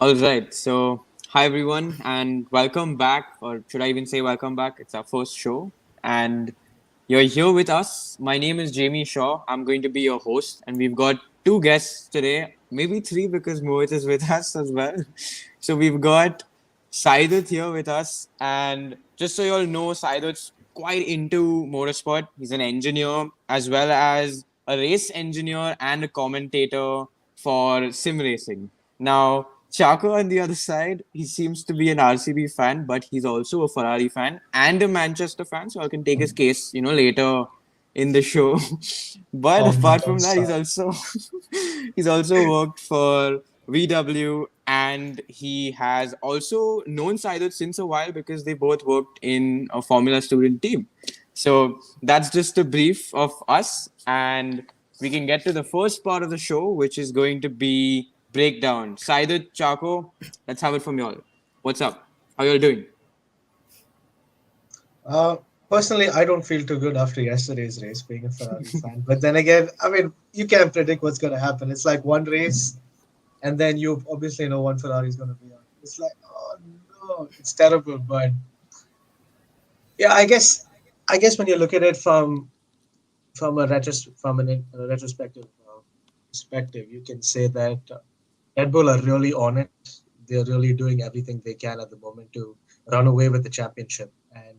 All right. So, hi everyone, and welcome back, or should I even say welcome back? It's our first show, and you're here with us. My name is Jamie Shaw. I'm going to be your host, and we've got two guests today, maybe three because Mohit is with us as well. So we've got Saidat here with us, and just so you all know, Saidat's quite into motorsport. He's an engineer as well as a race engineer and a commentator for sim racing. Now, Chaco on the other side, he seems to be an RCB fan, but he's also a Ferrari fan and a Manchester fan, so I can take his case, later in the show. But Oh no, apart from don't that, he's start. also he's also worked for VW, and he has also known Saidat since a while because they both worked in a Formula student team. So that's just a brief of us, and we can get to the first part of the show, which is going to be breakdown. Saidat, Chaco, let's have it from y'all. What's up? How y'all doing? Uh, Personally, I don't feel too good after yesterday's race, being a Ferrari fan. But then again, I mean, you can't predict what's going to happen. It's like one race, and then you obviously know one Ferrari is going to be on. It's like, oh no, it's terrible. But yeah, I guess when you look at it from a retrospective perspective, you can say that Red Bull are really on it. They're really doing everything they can at the moment to run away with the championship. And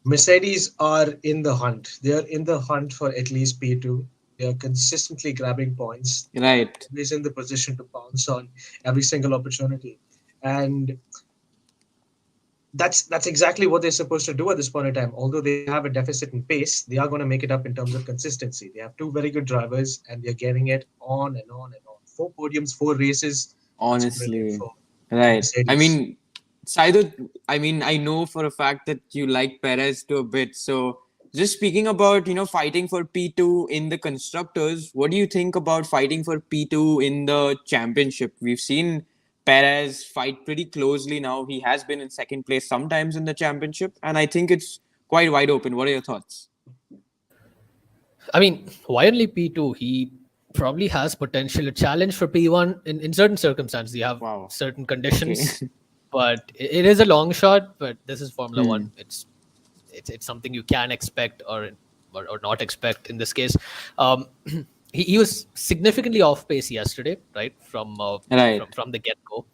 Mercedes are in the hunt. They are in the hunt for at least P2. They are consistently grabbing points. They are Right. always in the position to pounce on every single opportunity. And that's exactly what they're supposed to do at this point in time. Although they have a deficit in pace, they are going to make it up in terms of consistency. They have two very good drivers, and they're getting it on and on and on. Four podiums, four races. That's brilliant Honestly. for Right. I Mercedes. mean, Saidat, I know for a fact that you like Perez to a bit. So, just speaking about, fighting for P2 in the constructors, what do you think about fighting for P2 in the championship? We've seen Perez fight pretty closely now. He has been in second place sometimes in the championship, and I think it's quite wide open. What are your thoughts? I mean, why only P2? He probably has potential. A challenge for P1 in certain circumstances. You have Wow. certain Okay. conditions, but it is a long shot. But this is Formula Hmm. One. It's something you can expect or not expect in this case. Um, he was significantly off pace yesterday, right? Right. From the get go,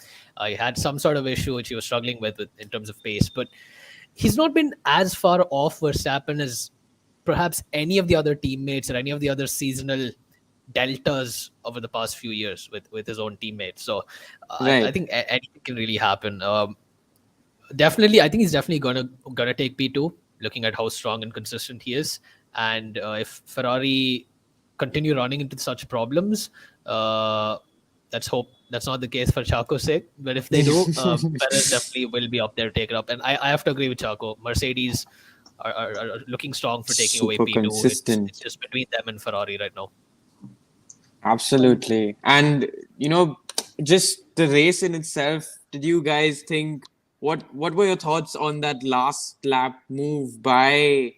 he had some sort of issue which he was struggling with in terms of pace, but he's not been as far off Verstappen as perhaps any of the other teammates or any of the other seasonal deltas over the past few years with his own teammates. So I Right. think anything can really happen. Definitely, I think he's definitely gonna take P2. Looking at how strong and consistent he is, and if Ferrari continue running into such problems, uh, let's hope that's not the case for Chaco's sake. But if they do, Perez definitely will be up there, take it up. And I have to agree with Chaco. Mercedes are looking strong for taking away Super P2. It's consistent. just between them and Ferrari right now. Absolutely. And just the race in itself, did you guys think what were your thoughts on that last lap move by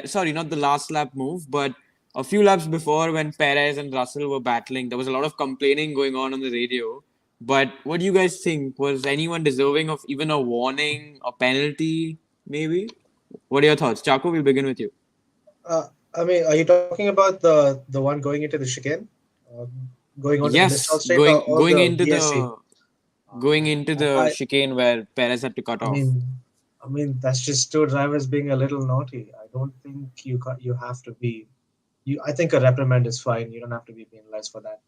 sorry, not the last lap move, but a few laps before when Perez and Russell were battling, there was a lot of complaining going on the radio. But what do you guys think? Was anyone deserving of even a warning, a penalty, maybe? What are your thoughts? Chaco, we'll begin with you. I mean, are you talking about the one going into the chicane, uh, going onto the missile Yes, straight, going or going the into VSC? the going into the I chicane where Perez had to cut I off. mean, that's just two drivers being a little naughty. I don't think you have to be. I think a reprimand is fine. You don't have to be penalized for that.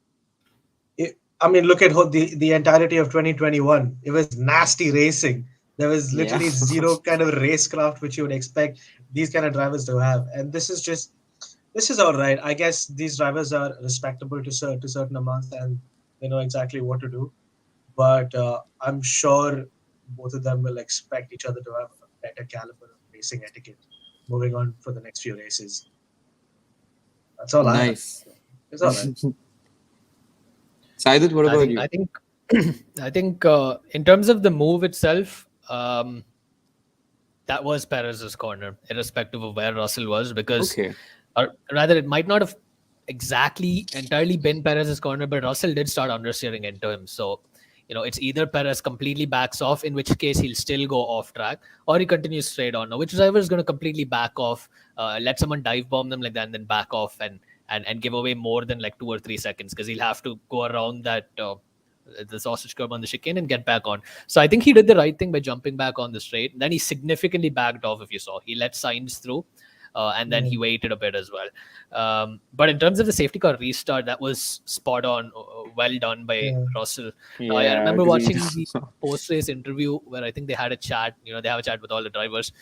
I mean, look at the entirety of 2021. It was nasty racing. There was Yeah. literally zero kind of racecraft which you would expect these kind of drivers to have, and this is all right. I guess these drivers are respectable to certain amounts, and they know exactly what to do. But I'm sure both of them will expect each other to have a better caliber of racing etiquette moving on for the next few races. That's all I have. Nice. It's all right. Saidat, what I about think you? I think I think in terms of the move itself, that was Perez's corner, irrespective of where Russell was, because Okay. or rather, it might not have exactly entirely been Perez's corner, but Russell did start understeering into him. So, it's either Perez completely backs off, in which case he'll still go off track, or he continues straight on. Now, which driver is going to completely back off, let someone dive bomb them like that, and then back off and give away more than like 2 or 3 seconds, because he'll have to go around that the sausage curb on the chicane and get back on. So I think he did the right thing by jumping back on the straight. Then he significantly backed off. If you saw, he let Sainz through, and then he waited a bit as well. But in terms of the safety car restart, that was spot on, well done by Russell. I Yeah, remember agreed. watching the post-race interview where I think they had a chat. They have a chat with all the drivers,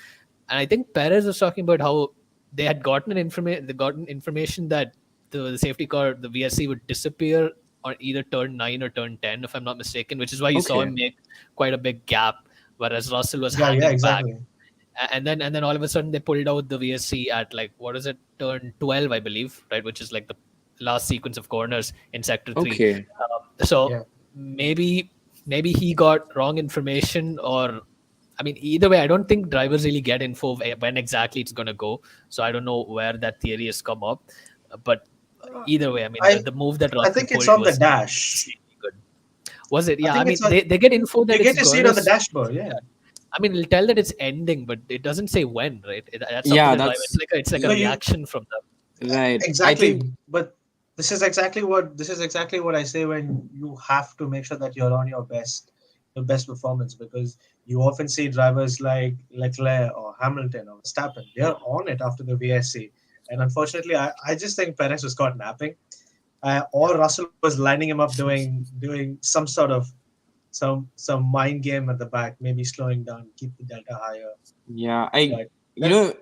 and I think Perez was talking about how they had gotten information that the safety car, the VSC, would disappear on either turn 9 or turn 10, if I'm not mistaken, which is why you saw Okay. him make quite a big gap, whereas Russell was Yeah, hanging back. exactly. And then all of a sudden they pulled out the VSC at, like, what is it, turn 12, I believe, right, which is like the last sequence of corners in sector 3. Okay. So Yeah. maybe he got wrong information, or I mean, either way, I don't think drivers really get info when exactly it's going to go. So I don't know where that theory has come up. But either way, I mean, I the move that I Russell think it's pulled on the was dash. extremely good. Was it? I Yeah, I think mean, it's on. they get info that You it's get to see going it on to. the dashboard. Yeah. Yeah. I mean, it'll tell that it's ending, but it doesn't say when, right? That's up to Yeah, the driver. It's that's like a No, you reaction from them. right. I exactly. think But this is exactly what I say when you have to make sure that you're on your best performance, because you often see drivers like Leclerc or Hamilton or Verstappen. They're on it after the VSC, and unfortunately, I just think Perez was caught napping, or Russell was lining him up doing some sort of some mind game at the back, maybe slowing down, keep the delta higher. yeah, I But you that know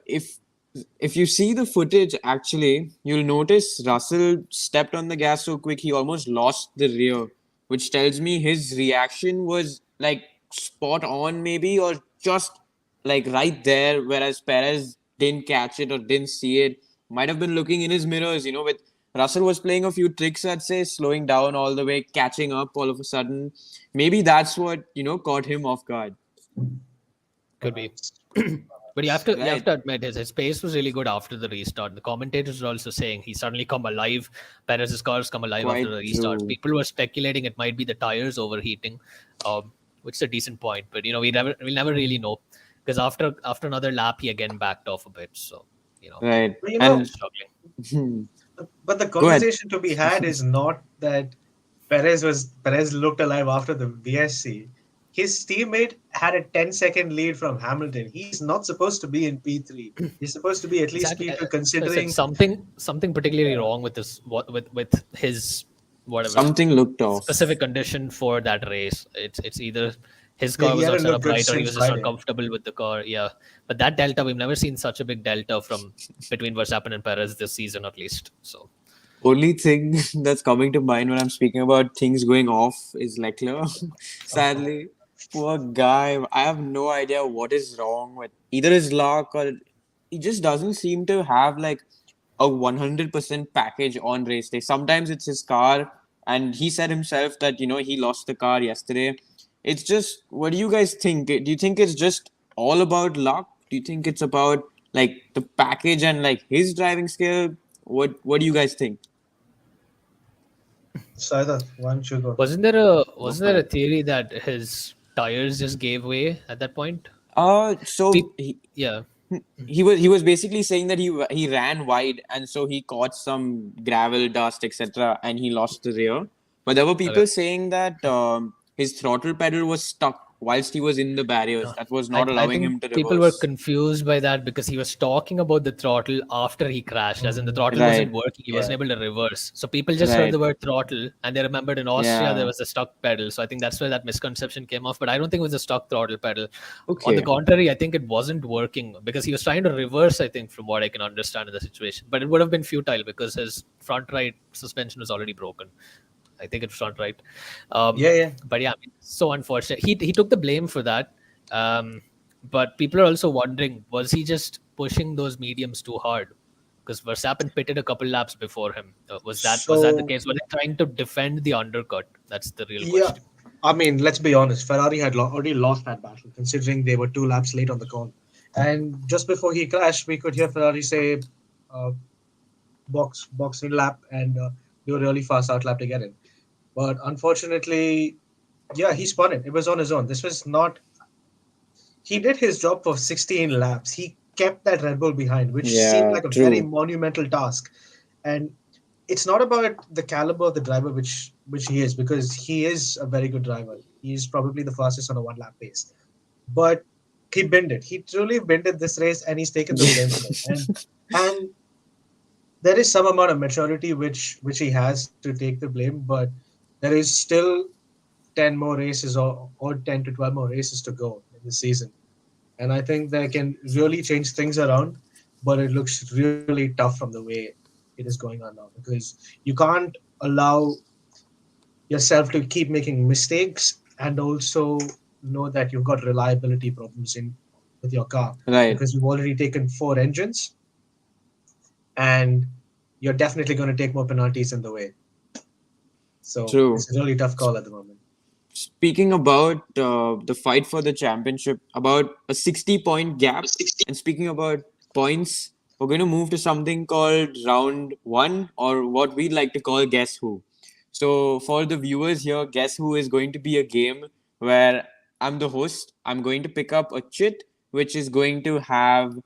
if you see the footage actually, you'll notice Russell stepped on the gas so quick he almost lost the rear, which tells me his reaction was like spot on maybe, or just like right there, whereas Perez didn't catch it or didn't see it. Might have been looking in his mirrors, with Russell was playing a few tricks, I'd say, slowing down all the way, catching up all of a sudden. Maybe that's what, caught him off guard. Could be. perhaps, But you have perhaps. to you have Right. to admit his pace was really good after the restart. The commentators were also saying he suddenly come alive. Perez's cars come alive after the Quite restart. true. People were speculating it might be the tires overheating, which is a decent point. But we'll never really know, because after another lap he again backed off a bit. So Right. But you he know, was And struggling. but the go ahead. conversation to be had is not that Perez looked alive after the VSC. His teammate had a 10-second lead from Hamilton. He's not supposed to be in P3. He's supposed to be at least Exactly. P2, So I said considering. something particularly Yeah. wrong with this. With his whatever Something looked off. specific condition for that race. It's either his Yeah, car he was not hadn't set looked up good right, or he since was just not Friday. comfortable with the car. Yeah, but that delta, we've never seen such a big delta from between Verstappen and Perez this season, at least. So Only thing that's coming to mind when I'm speaking about things going off is Leclerc. Oh, Sadly, poor guy. I have no idea what is wrong with either his luck, or he just doesn't seem to have like a 100% package on race day. Sometimes it's his car, and he said himself that he lost the car yesterday. It's just, what do you guys think? Do you think it's just all about luck? Do you think it's about like the package and like his driving skill? What do you guys think? Saida, why don't you go? wasn't there a Go wasn't for there a it. theory that his tires just gave way at that point? So Pe- yeah. he was basically saying that he ran wide, and so he caught some gravel, dust, etc., and he lost the rear. But there were Okay. people saying that his throttle pedal was stuck whilst he was in the barriers. No. That was I, not I allowing think him to people were reverse. confused by that because he was talking about the throttle after he crashed, as in the throttle wasn't Right, working. He wasn't Yeah. able to reverse. So people just heard right, the word throttle and they remembered in Austria there yeah, was a stuck pedal. So I think that's where that misconception came off. But I don't think it was a stuck throttle pedal. On the okay. contrary, I think it wasn't working because he was trying to reverse, I think, from what I can understand in the situation. But it would have been futile because his front right suspension was already broken. I think it's not right. Yeah, yeah. But yeah, I mean, so unfortunate. He took the blame for that. But people are also wondering, was he just pushing those mediums too hard? Because Verstappen pitted a couple laps before him. Was that the So, case? Was he trying to defend the undercut? That's the real yeah, question. I mean, let's be honest. Ferrari had already lost that battle, considering they were 2 laps late on the call. And just before he crashed, we could hear Ferrari say, uh, box in lap and do a really fast out lap to get in. But unfortunately, yeah, he spun it. It was on his own. This was not. He did his job for 16 laps. He kept that Red Bull behind, which seemed Yeah, like a very true. monumental task. And it's not about the caliber of the driver, which he is, because he is a very good driver. He's probably the fastest on a one lap pace. But he bended. He truly bended this race, and he's taken the blame for it. And there is some amount of maturity which he has to take the blame, but there is still 10 more races or 10 to 12 more races to go in the season. And I think they can really change things around, but it looks really tough from the way it is going on now because you can't allow yourself to keep making mistakes and also know that you've got reliability problems in with your car Right. because you've already taken four engines and you're definitely going to take more penalties in the way. So True. it's a really tough call at the moment. Speaking about the fight for the championship, about a 60-point gap, and speaking about points, we're going to move to something called round one, or what we like to call Guess Who. So, for the viewers here, Guess Who is going to be a game where I'm the host. I'm going to pick up a chit which is going to have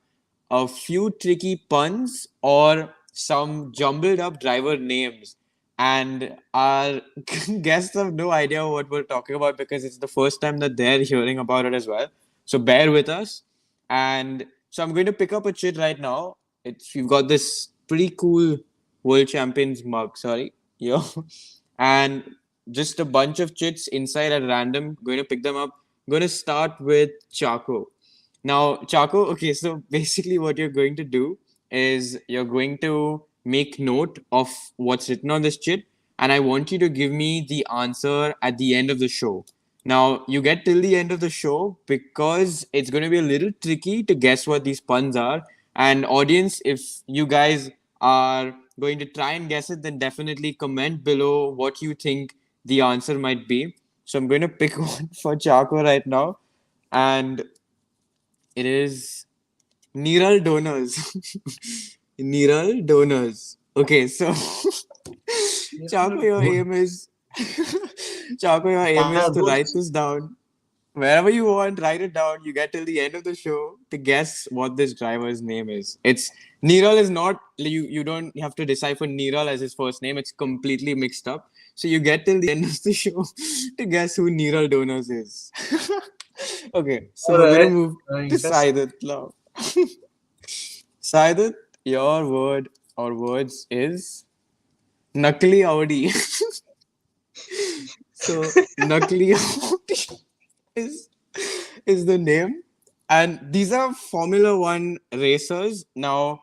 a few tricky puns or some jumbled up driver names. And our guests have no idea what we're talking about because it's the first time that they're hearing about it as well. So bear with us. And so I'm going to pick up a chit right now. It's We've got this pretty cool world champions mug, sorry. Yo. And just a bunch of chits inside at random. Going to pick them up. Going to start with Chaco. Now, Chaco, okay, so basically what you're going to do is you're going to make note of what's written on this chit, and I want you to give me the answer at the end of the show. Now, you get till the end of the show because it's going to be a little tricky to guess what these puns are. And, audience, if you guys are going to try and guess it, then definitely comment below what you think the answer might be. So, I'm going to pick one for Chaco right now. And it is Neural donors. Neural donors. Okay, so Chaco, your aim is Chaco, your aim is to write this down. Wherever you want, write it down. You get till the end of the show to guess what this driver's name is. It's Neural is not you don't have to decipher Neural as his first name. It's completely mixed up. So you get till the end of the show to guess who Neural donors is. Okay, so All we're gonna right. move to Interesting. Saidat now. Saidat, your word or words is Nakli Audi. So Nakli Audi is is the name. And these are Formula One racers. Now,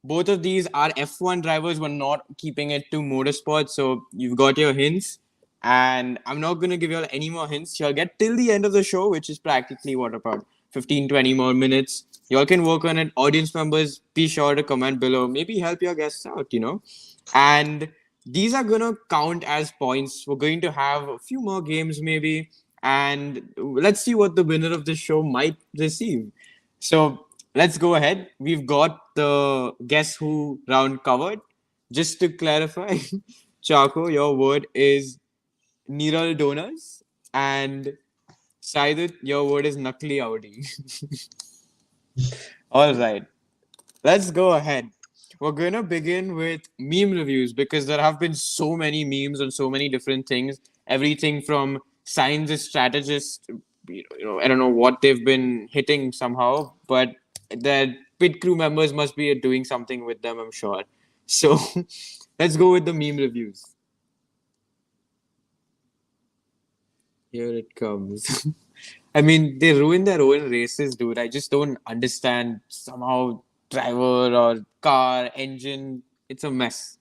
both of these are F1 drivers. We're not keeping it to motorsport. So you've got your hints. And I'm not going to give you all any more hints. You'll get till the end of the show, which is practically what, about 15, 20 more minutes. Y'all can work on it. Audience members, be sure to comment below. Maybe help your guests out. And these are going to count as points. We're going to have a few more games, maybe, and let's see what the winner of this show might receive. So let's go ahead. We've got the Guess Who round covered. Just to clarify, Chaco, your word is neural donors, and Saidat, your word is Nakli Audi. All right. Let's go ahead. We're going to begin with meme reviews because there have been so many memes on so many different things. Everything from scientists, strategists, I don't know what they've been hitting somehow, but the pit crew members must be doing something with them, I'm sure. So let's go with the meme reviews. Here it comes. I mean, they ruin their own races, dude. I just don't understand somehow driver or car, engine. It's a mess.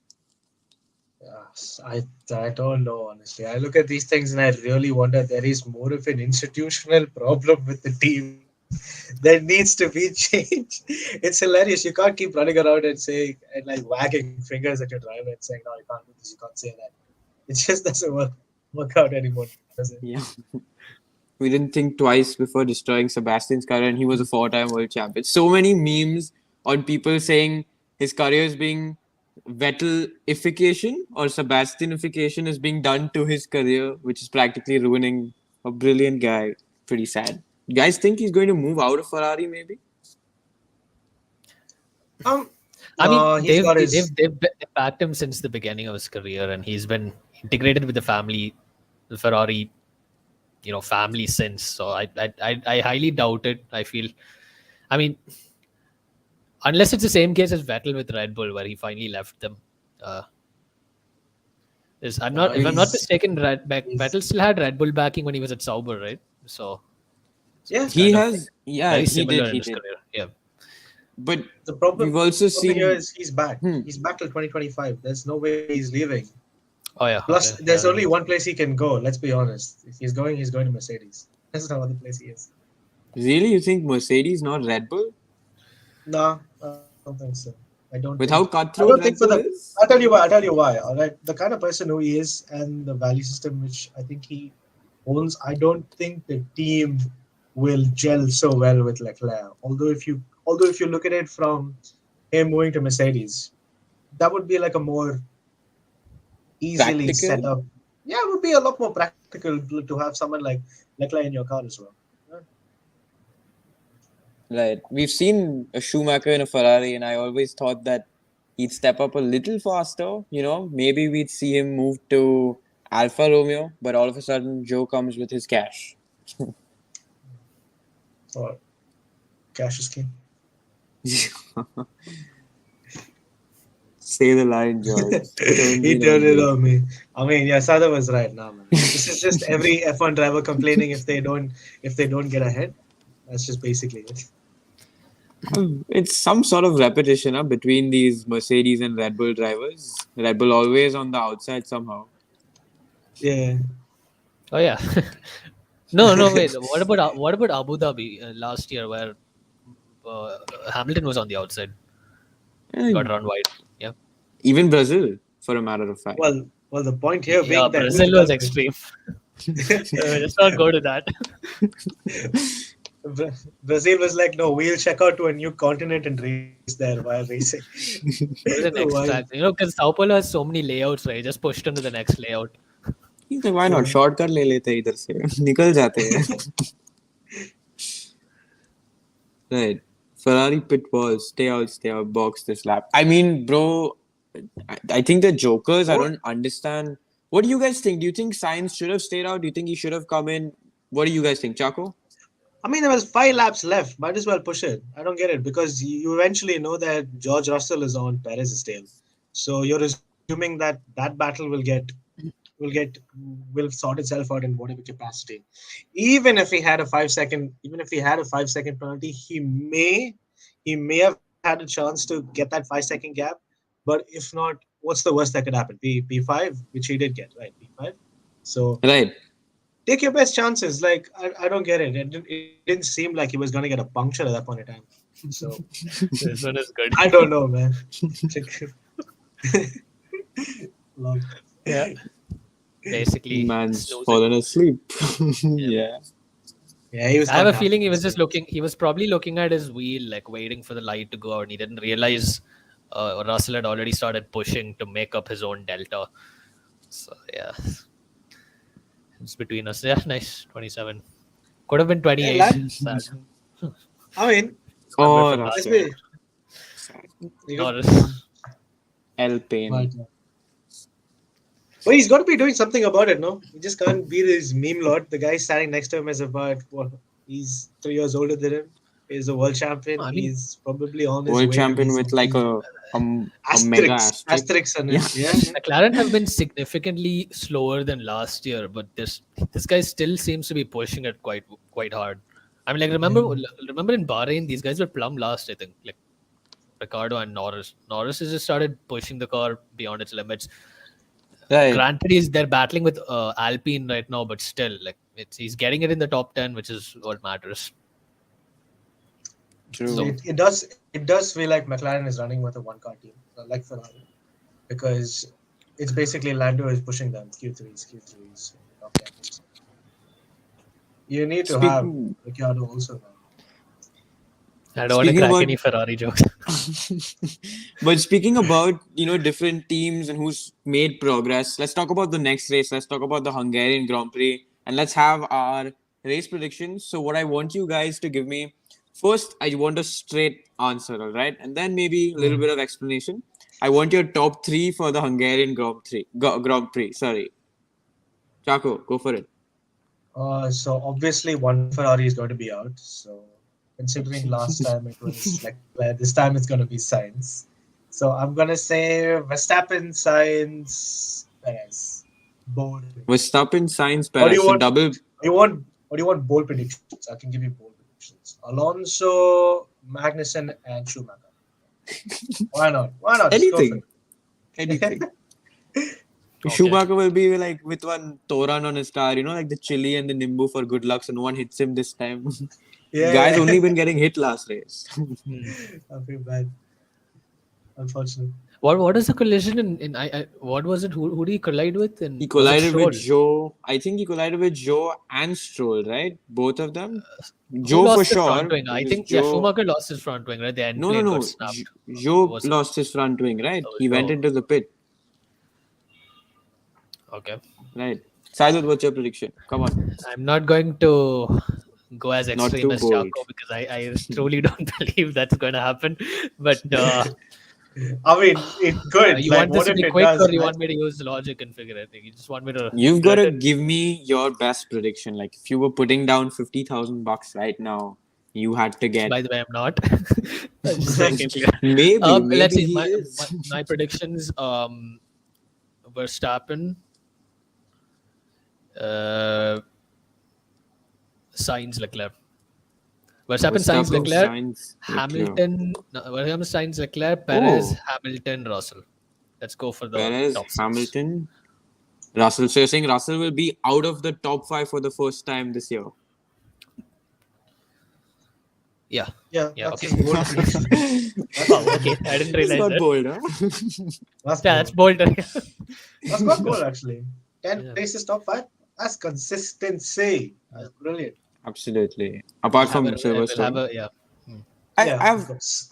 Yes, I don't know honestly. I look at these things and I really wonder there is more of an institutional problem with the team that needs to be changed. It's hilarious. You can't keep running around and saying and like wagging fingers at your driver and saying, "No, you can't do this. You can't say that." It just doesn't work out anymore, does it? Yeah. We didn't think twice before destroying Sebastian's career, and he was a four-time world champion. So many memes on people saying his career is being Vettelification or Sebastianification is being done to his career, which is practically ruining a brilliant guy. Pretty sad. You guys think he's going to move out of Ferrari, maybe? Um, I mean, no, he's got his. they've backed him since the beginning of his career, and he's been integrated with the family, the Ferrari, family since. So I highly doubt it. I feel, I mean, unless it's the same case as Vettel with Red Bull, where he finally left them. Uh, I'm No, not, if I'm not he's, mistaken, he's Vettel still had Red Bull backing when he was at Sauber, right? So yeah. it's He kind of has, yeah, very he did, similar in he his did. career. Yeah. But The problem, we've also the problem here seen, is he's back. hmm, He's back till 2025. There's no way he's leaving. Oh yeah. Plus, Okay. there's Yeah. only one place he can go. Let's be honest. If he's going to Mercedes. There's no other place he is. really, you think Mercedes, not Red Bull? No, I don't think so. I don't think. With how I don't cutthroat think for Red the. Bull I'll is? tell you why. I'll tell you why. All right, the kind of person who he is and the value system which I think he owns. I don't think the team will gel so well with Leclerc. Although if you look at it from him moving to Mercedes, that would be like a more easily set Practical? up. Yeah, it would be a lot more practical to have someone like Leclerc in your car as well. Yeah. Right. We've seen a Schumacher in a Ferrari, and I always thought that he'd step up a little faster. Maybe we'd see him move to Alfa Romeo, but all of a sudden, Joe comes with his cash. Or cash is king. Say the line, George. Turns He it turned on it me. on me. I mean, yeah, Sada was right now, man. This is just every F1 driver complaining if they don't get ahead. That's just basically it. It's some sort of repetition between these Mercedes and Red Bull drivers. Red Bull always on the outside somehow. Yeah. Oh yeah. No, wait. What about Abu Dhabi last year, where uh, Hamilton was on the outside, got And run wide? Yeah. even Brazil, for a matter of fact. Well, the point here Yeah, being that who's the Brazil was culprit? extreme. Let's not go to that. Brazil was like, no, we'll check out to a new continent and race there while racing. Go to the next Why? track. Because Sao Paulo has so many layouts, right? Just pushed into the next layout. He's like, why not? Yeah. Shortcut ले लेते हैं इधर से निकल जाते हैं. Right. Ferrari pit walls. Stay out, box this lap. I mean, bro, I think the jokers, I don't understand. What do you guys think? Do you think Sainz should have stayed out? Do you think he should have come in? What do you guys think, Chaco? I mean, there was 5 laps left. Might as well push it. I don't get it because you eventually know that George Russell is on Perez's tail. So you're assuming that battle will get will sort itself out in whatever capacity. Even if he had a 5 second penalty, he may have had a chance to get that 5 second gap. But if not, what's the worst that could happen? P5, which he did get, right? P5. So Right. take your best chances. Like I don't get it. It didn't seem like he was gonna get a puncture at that point in time. So This one is good. I don't know, man. Long. Yeah. Basically, Man's snoozing. fallen asleep. Yeah. Yeah, he was. I have a not feeling he happy. was just looking. He was probably looking at his wheel, like waiting for the light to go out, and he didn't realize Russell had already started pushing to make up his own delta. So yeah, it's between us. Yeah, nice 27. Could have been 28. lad. Sad. I mean, Oh, But let's Russell. be. You know, Norris. L pain. but, well, he's got to be doing something about it, no? He just can't be this meme lord. The guy standing next to him is about he's 3 years older than him. He's a world champion. I mean, He's probably on his World way. champion He's with like on a mega asterisks asterisk. on Yeah. it. Yeah. McLaren have been significantly slower than last year, but this guy still seems to be pushing it quite hard. I mean, like remember in Bahrain, these guys were plumb last. I think like Ricardo and Norris. Norris has just started pushing the car beyond its limits. Right. Granted, they're battling with Alpine right now, but still, like he's getting it in the top 10, which is what matters. True. So- It does feel like McLaren is running with a one-car team, like Ferrari, because it's basically Lando is pushing them Q3s. Top 10s. You need to have Speaking, Ricciardo also now. I don't want to Speaking crack about any Ferrari jokes. But speaking about, different teams and who's made progress, let's talk about the next race. Let's talk about the Hungarian Grand Prix and let's have our race predictions. So what I want you guys to give me first, I want a straight answer, all right? And then maybe a little bit of explanation. I want your top three for the Hungarian Grand Prix. Sorry. Chaco, go for it. So obviously one Ferrari is going to be out. So considering last time it was Leclerc, this time it's going to be Sainz. So I'm going to say Verstappen, Sainz, Perez. Bold prediction. Verstappen, Sainz, Or do Perez. you So want? double Or do you want bold predictions? I can give you bold predictions. Alonso, Magnussen, and Schumacher. Why not? Why not? Just go for anything. it. Anything. Okay. Schumacher will be like with one Toran on his car, like the chili and the Nimbu for good luck, so no one hits him this time. Guy's Yeah, only been getting hit last race. Hmm. I feel bad. Unfortunately. What is the collision in I what was it? Who did he collide with? He And was it collided with Stroll? Joe. I think he collided with Joe and Stroll, right? Both of them. Who Joe for lost the front sure, wing? I because think yeah, Joe. Schumacher lost his front wing, right? The end No, no, plate got no. snapped. Joe Was it? lost his front wing, right? Oh, He went Joe. into the pit, Okay. right? Saidud, what's your prediction? Come on, I'm not going to go as not extreme too as bold. Chaco because I truly don't believe that's going to happen. But I mean, it could. you Like, want this what to if be it quick, or does, you right? want me to use logic and figure it? You just want me to You've got blurt to it? give me your best prediction. Like if you were putting down $50,000 right now, you had to get By the way, I'm not. Just making it clear. maybe, Let's maybe see. he My, is. my predictions. Verstappen, uh, Sainz, Leclerc. Verstappen, Sainz, Verstappen, Leclerc. Sainz, Leclerc. Hamilton, no, Verstappen, Sainz, Leclerc. Perez, Oh, Hamilton, Russell. Let's go for the Perez, top six. Hamilton, Russell. So you're saying Russell will be out of the top five for the first time this year? Yeah. Yeah, Yeah. that's Okay. a bold prediction. That's Oh, bold. okay. I didn't It's realize not that. bold, huh? That's Yeah, that's bold. bold. That's quite cool, actually. 10 Yeah. places top five. That's consistency. That's brilliant. Absolutely. Apart from We'll have Silverstone, a yeah. Hmm. I, Yeah, of I've course.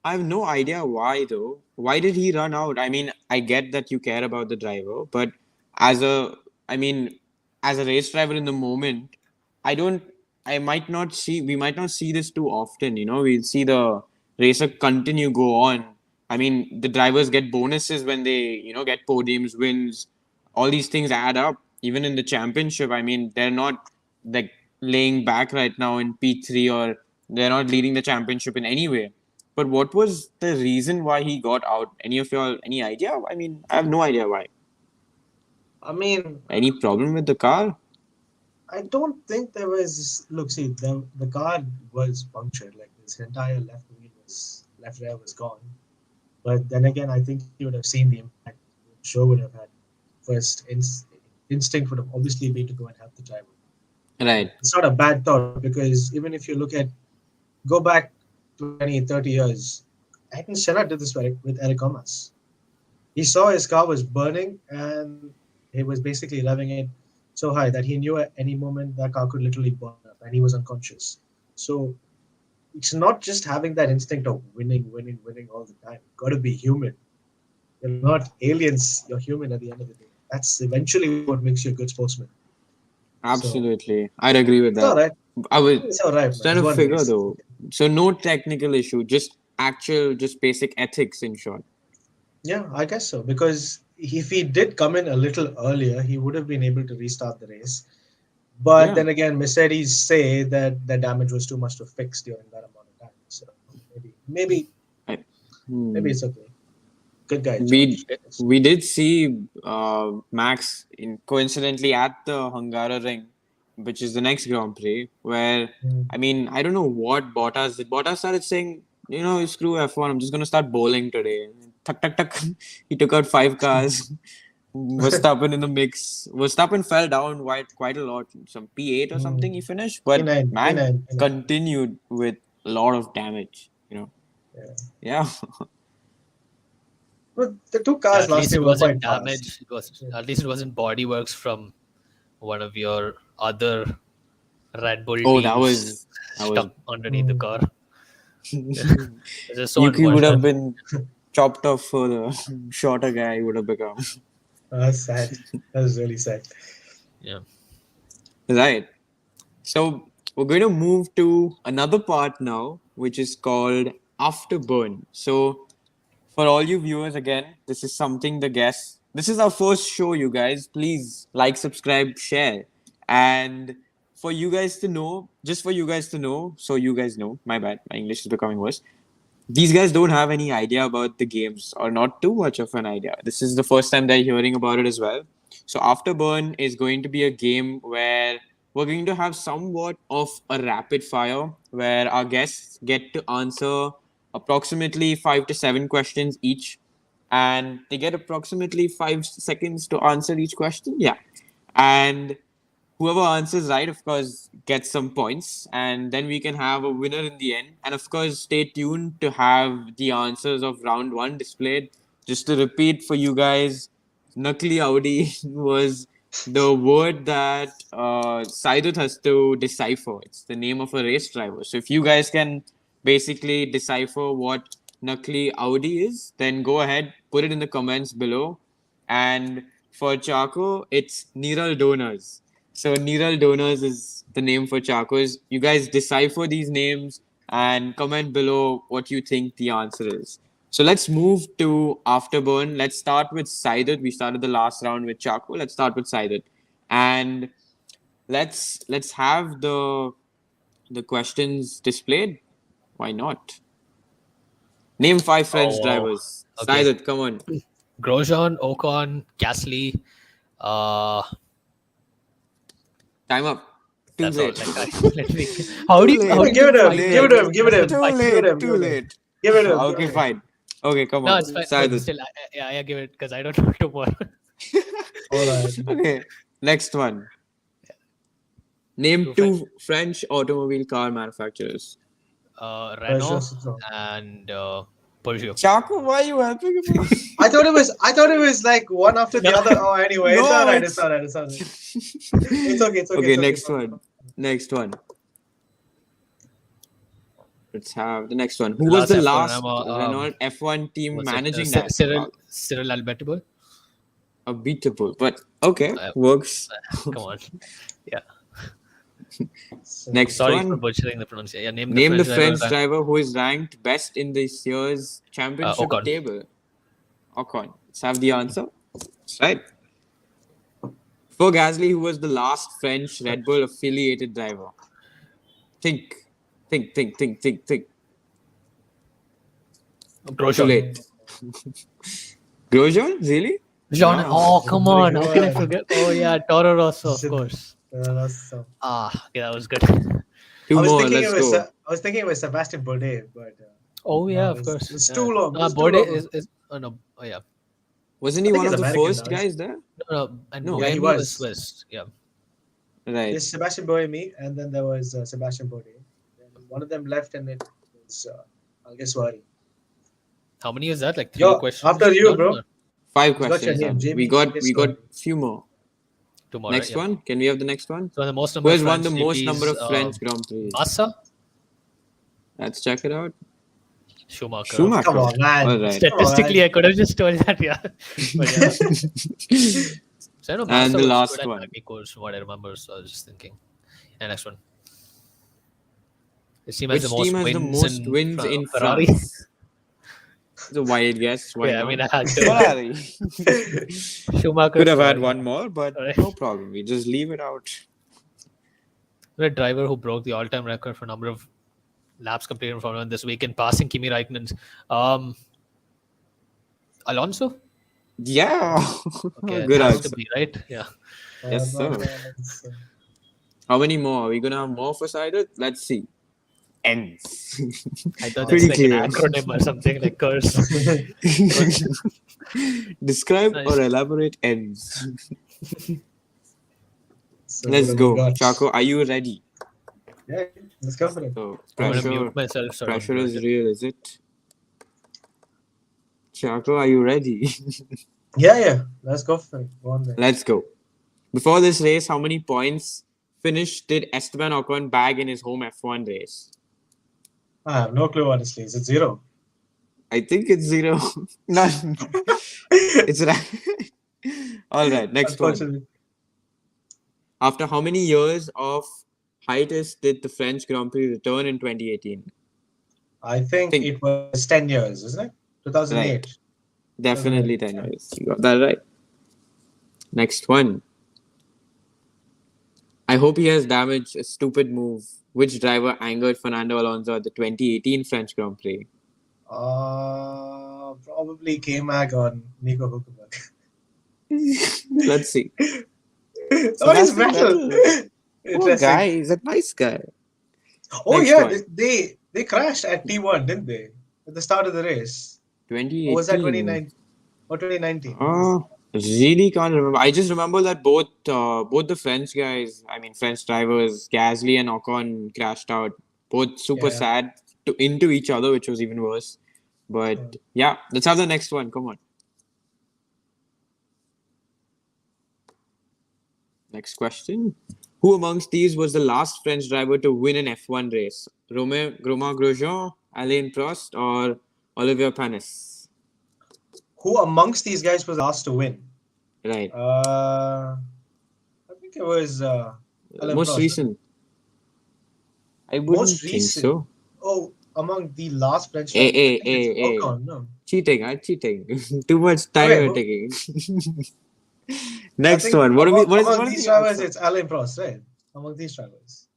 I've no idea why though. Why did he run out? I mean, I get that you care about the driver, but as a I mean, as a race driver in the moment, I don't we might not see this too often, We'll see the racer continue go on. I mean, the drivers get bonuses when they, get podiums, wins. All these things add up. Even in the championship, I mean, they're not like laying back right now in P3 or they're not leading the championship in any way. But what was the reason why he got out? Any of y'all, any idea? I mean, I have no idea why. I mean, Any problem with the car? I don't think there was. Look, see, the car was punctured. Like his entire left rear was gone. But then again, I think you would have seen the impact. Sure would have had first instinct would have obviously been to go and help the driver. Right. It's not a bad thought because even if you go back 20, 30 years, Ayrton Senna did this with Eric Omas. He saw his car was burning and he was basically revving it so high that he knew at any moment that car could literally burn up and he was unconscious. So it's not just having that instinct of winning all the time. You've got to be human. You're not aliens, you're human at the end of the day. That's eventually what makes you a good sportsman. So Absolutely. I'd agree with it's all that. right. I was It's all right, man. trying It's to one figure race. though. So no technical issue, just basic ethics in short. Yeah, I guess so. Because if he did come in a little earlier, he would have been able to restart the race. But Yeah. then again, Mercedes say that the damage was too much to fix during that amount of time. So maybe I, hmm. it's okay. Good guy, we George. we did see Max coincidentally at the Hungaroring, which is the next Grand Prix, where Mm. I mean I don't know what Bottas did. Bottas started saying, screw F1, I'm just gonna start bowling today. Tuck tuck tuck. He took out five cars. Verstappen in the mix. Verstappen fell down quite a lot. Some P8 or something he finished, but P9, man P9, P9. continued with a lot of damage. Yeah. Yeah. But the two Yeah, cars at last least year it were wasn't quite fast. damage. At least it wasn't body works from one of your other Red Bull Oh, teams that was stuck underneath the Mm. car. It's just so Yuki would have unfortunate. been chopped off for the shorter guy he would have become. That's sad. That's really sad. Yeah. Right. So we're going to move to another part now, which is called Afterburn. So for all you viewers, again, this is something the guests. This is our first show, you guys. Please like, subscribe, share, and for you guys to know, just for you guys to know, so you guys know. My bad, my English is becoming worse. These guys don't have any idea about the games, or not too much of an idea. This is the first time they're hearing about it as well. So Afterburn is going to be a game where we're going to have somewhat of a rapid fire where our guests get to answer approximately 5 to 7 questions each, and they get approximately 5 seconds to answer each question. Yeah. And whoever answers right, of course, gets some points, and then we can have a winner in the end. And of course, stay tuned to have the answers of round one displayed. Just to repeat for you guys, Nakli Audi was the word that Saidat has to decipher. It's the name of a race driver. So if you guys can basically decipher what Nakli Audi is, then go ahead, put it in the comments below. And for Chaco, it's Neural Donors. So Neural Donors is the name for Chacos. You guys decipher these names and comment below what you think the answer is. So let's move to Afterburn. Let's start with Saidat. We started the last round with Chaco. Let's start with Saidat. And let's have the questions displayed. Why not? Name 5 French Oh, drivers. okay. Saidat, come on. Grosjean, Ocon, Gasly. Time up. Too That's all. late. Let me. How do Too you? late. How do Give you it find him. Give it like? him. Give it him. Too Give it late. him. Too Give it him. late. Give it him. Okay, fine. Okay, come No, on. it's fine. But Saidat. still, I give it because I don't know tomorrow. All right. Okay, next one. Name Two two French automobile car manufacturers. Renault Citroen. and Peugeot. Chaco, why are you helping him out? I thought it was like one after the No. other. Oh, anyway, it's No, all right. it's- It's all right. It's all right. It's okay. It's okay. Okay, It's okay. next one. Next one. Let's have the next one. Who was the F1 last Renault, Renault F1 team what's it? managing that? Cyril Albertable. Unbeatable, but okay, Uh, works. Come on. Yeah. So, Next Sorry for one. butchering the pronunciation. Yeah, name Name the French French driver who is ranked best in this year's championship Ocon. table. Ocon. Let's have the answer. That's right. For Gasly, who was the last French Red Bull affiliated driver? Think. Think. Too Grosjean. late. Grosjean? Really? Jean. Wow. Oh, come on. How can I Good. forget? Oh, yeah. Toro Rosso, of Shit. course. So, Okay, that was good. Two more. Let's go. I was thinking it was Sebastian Bourdais, but Oh, yeah, no, of course. it's Yeah. too long. It's too Bordet long. is. Oh, no. Oh, yeah. Wasn't I he think one he's of the American first now. guys there? No. And No. Yeah, he Buemi was. was Swiss. Yeah. Right. There's Sebastian Boemi, and then there was Sebastian Bourdais. And one of them left, and it was Alguersuari. How many is that? Like 3 Yo, questions? after you, done, bro. or 5 He's got your questions name, done. Jamie We got Alguersuari. few more. Tomorrow. Next Yeah. one. Can we have the next one? So the most Who number has of won French the most GPs, number of French Grand Prix? Massa? Let's check it out. Schumacher. Schumacher. Come on, man. All right. Statistically, I could have just told that, yeah. But yeah. So I know And Massa the was last good at one. Miami course, from what I remember. So I was just thinking. And next one. His team Which has the most team has the most wins in Ferrari. France? It's a wild guess. Why Yeah, not? I mean, I had to. Ferrari. Schumacher. Could have had Ferrari. one more, but Alright. no problem. We just leave it out. The driver who broke the all-time record for number of laps completed in Formula 1 this weekend, passing Kimi Raikkonen's. Alonso? Yeah. Okay, Good it has answer. to be, right? Yeah. Yes, sir. How many more? Are we gonna have more for Saidat? Let's see. Ends. I thought Pretty that's like clear. an acronym or something like curse. Describe Nice. or elaborate ends. Let's go. Chaco, are you ready? Yeah, let's go for it. So I'm gonna pressure, mute myself. So I don't pressure do is it. real, is it? Chaco, are you ready? Yeah. Let's go for it. Go on then. Let's go. Before this race, how many points finish did Esteban Ocon bag in his home F1 race? I have no clue, honestly. Is it 0? I think it's 0. No, it's right. All right, next one. Unfortunately. After how many years of hiatus did the French Grand Prix return in 2018? I think Think. it was 10 years, isn't it? Right. 2008. Definitely 2008. 10 years. You got that right. Next one. I hope he has damaged a stupid move. Which driver angered Fernando Alonso at the 2018 French Grand Prix? Probably K-Mag on Nico Huckenberg. Let's see. What is Sebastian Vettel? Vettel. Poor guy. Interesting. He's a nice guy. Oh Next yeah, one. they crashed at T1, didn't they? At the start of the race. Or was that 2018. 2019 or 2019? Really can't remember. I just remember that both the French guys, I mean French drivers, Gasly and Ocon crashed out. Both super Yeah. sad into each other, which was even worse. But yeah, let's have the next one. Come on. Next question. Who amongst these was the last French driver to win an F1 race? Romain Grosjean, Alain Prost, or Olivier Panis? Who amongst these guys was asked to win? Right. I think it was Alain Most Prost. recent. I wouldn't Most think recent. so. Oh, among the last French Hey, drivers, I hey, think it's hey, hey. Ocon. No. Cheating. Too much time Okay, you're who- taking. I Next think one. among What is these the drivers, answer? it's Alain Prost, right? Among these drivers.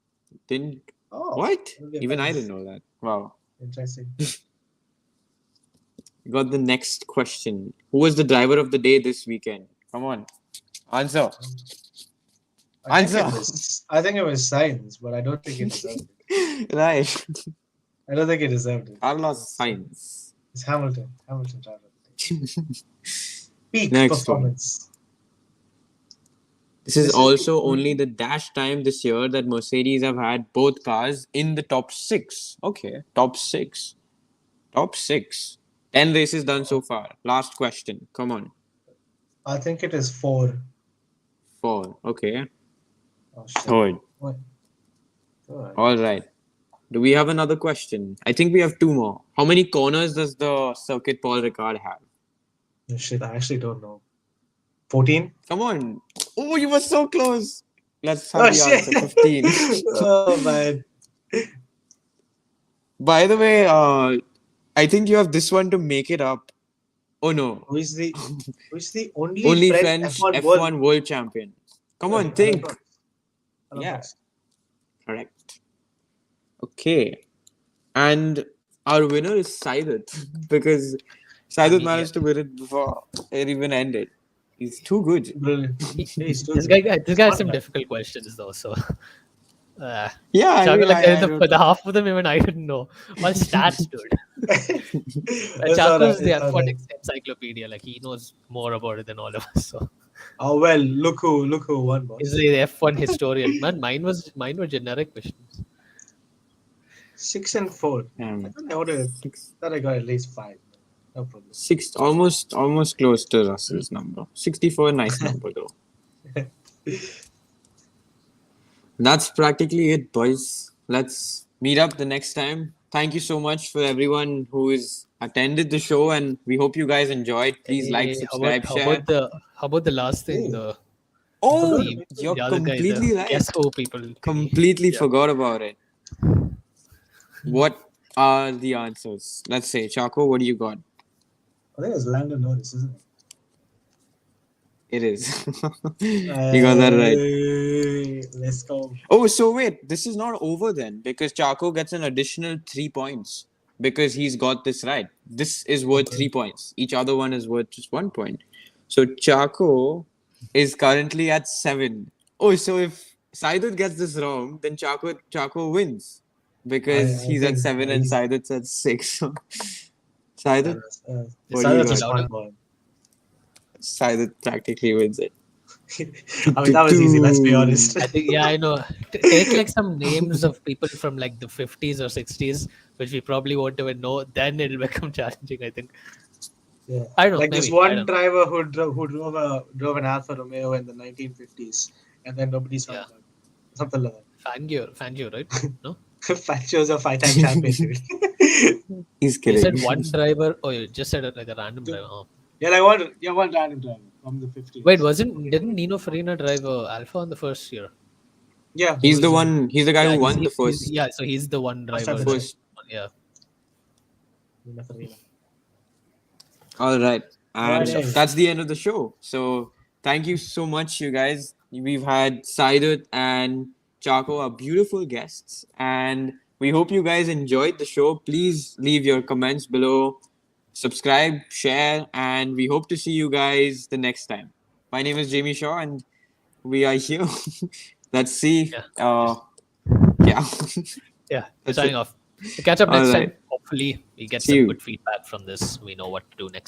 Didn't Oh, what? Olivier Even I Panis. didn't know that. Wow. Interesting. You got the next question. Who was the driver of the day this weekend? Come on. Answer. I think it was Sainz, but I don't think it deserved it. Right. I don't think it deserved it. Carlos Sainz. It's Hamilton. Hamilton driver. Peak Next performance. This is This is also the- only the dash time this year that Mercedes have had both cars in the top 6. Okay. Top 6. 10 races done so far. Last question. Come on. I think it is 4. 4. Okay. Oh shit. Third. What? Alright. All right. Do we have another question? I think we have 2 more. How many corners does the circuit Paul Ricard have? Oh, shit, I actually don't know. 14? Come on. Oh, you were so close. Let's have Oh the shit. answer. 15. Oh man. By the way, I think you have this one to make it up. Oh no. Who is the only, Only French French F1 F1 world champion. Come on, Alain think. Prost. Alain Yeah. Prost. Correct. Okay. And our winner is Saidat because Saidat managed to win it before it even ended. He's too good. Brilliant. He's too This good. guy has some Smart guy. difficult questions though. So, Yeah, I mean, for the half of them, even I didn't know. All stats, dude. It's Chaco's the alright, it's F1 alright. encyclopedia. Like he knows more about it than all of us. So Oh well, look who won, boss. he's the F1 historian. Man, mine were generic questions. 6 and 4. I thought I got at least 5. No problem. almost close to Russell's number. 64, nice number though. That's practically it, boys. Let's meet up the next time. Thank you so much for everyone who has attended the show, and we hope you guys enjoyed. Please like, Hey, subscribe, how share. about the last thing? Hey. Oh, The you're other guy, completely the right. Guess who people? Completely Yeah. forgot about it. What are the answers? Let's say, Chaco, what do you got? I think it's Lando Norris, isn't it? It is. You got that right. Hey, let's go. Oh, so wait, this is not over then because Chaco gets an additional 3 points because he's got this right. This is worth Okay. 3 points. Each other one is worth just 1 point. So Chaco is currently at 7. Oh, so if Saidat gets this wrong, then Chaco wins because I he's at think 7 and he's- Saidat's at 6. Saidat, It's What do you either got? smart boy. Saidat practically wins it. I mean, that was easy. Let's be honest. I think I know. Take like some names of people from like the 50s or 60s, which we probably won't even know. Then it'll become challenging. I think. Yeah. I don't know. Like this maybe, I one don't know. driver who drove an Alfa Romeo in the 1950s, and then nobody saw Yeah. that. Something like that. Fangio, right? No. Fangio's a 5-time champion, dude. He's You kidding. said one driver. Oh, you just said it like a random driver. Oh. Yeah, one random driver from the 15. Wait, didn't Nino Farina drive Alpha on the first year? Yeah, He's the was, one. He's the guy Yeah, who won the first. yeah. So he's the one First driver. ever. that- First. Yeah. Nina Farina. All right, and Alrighty. that's the end of the show. So thank you so much, you guys. We've had Saidat and Chaco, our beautiful guests, and we hope you guys enjoyed the show. Please leave your comments below, subscribe, share, and we hope to see you guys the next time. My name is Jamie Shaw, and we are here. Let's see. Yeah. Yeah. Yeah. That's Signing it. off. We'll catch up All next right. time. Hopefully, we get See some you. good feedback from this. We know what to do next.